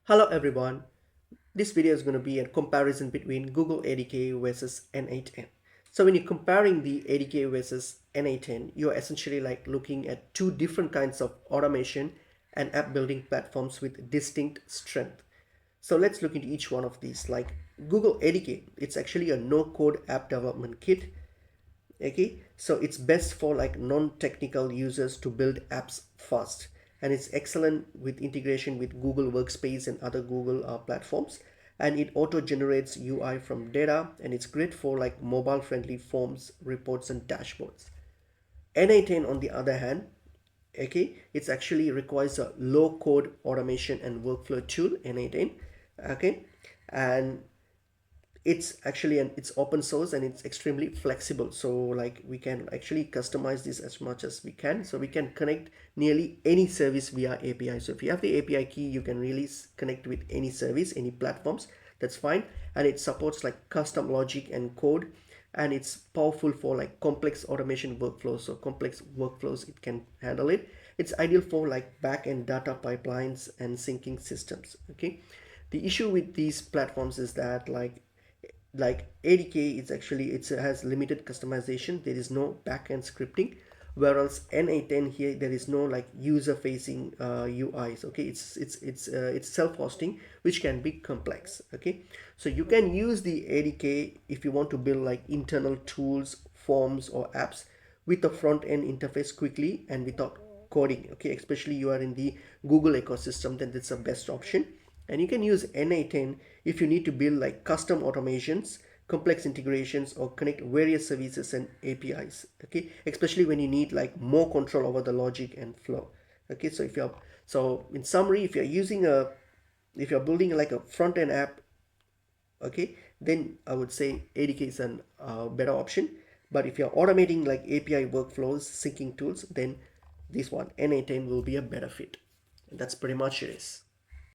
Hello everyone. This video is going to be a comparison between Google ADK versus N8N. So when you're comparing the ADK versus N8N, you're essentially like looking at two different kinds of automation and app building platforms with distinct strength. So let's look into each one of these. Like Google ADK, it's actually a no-code app development kit. Okay, so it's best for like non-technical users to build apps fast, and it's excellent with integration with Google Workspace and other Google platforms, and it auto generates UI from data, and it's great for like mobile friendly forms, reports and dashboards. N8N on the other hand, okay, it's actually requires a low code automation and workflow tool, N8N. Okay, and it's open source and it's extremely flexible, so like we can actually customize this as much as we can, so we can connect nearly any service via API. So if you have the API key, you can really connect with any service, any platforms, that's fine. And it supports like custom logic and code, and it's powerful for like complex automation workflows. So complex workflows, it can handle it. It's ideal for like back-end data pipelines and syncing systems. Okay, the issue with these platforms is that like ADK, it has limited customization. There is no backend scripting, whereas N8N here there is no like user facing UIs. Okay, it's self-hosting, which can be complex. Okay, so you can use the ADK if you want to build like internal tools, forms or apps with a front end interface quickly and without coding. Okay, especially you are in the Google ecosystem, then that's the best option. And you can use N8N if you need to build like custom automations, complex integrations or connect various services and APIs. Okay, especially when you need like more control over the logic and flow. Okay, so in summary, if you're building like a front end app, okay, then I would say ADK is an better option. But if you're automating like API workflows, syncing tools, then this one N8N will be a better fit. And that's pretty much it is.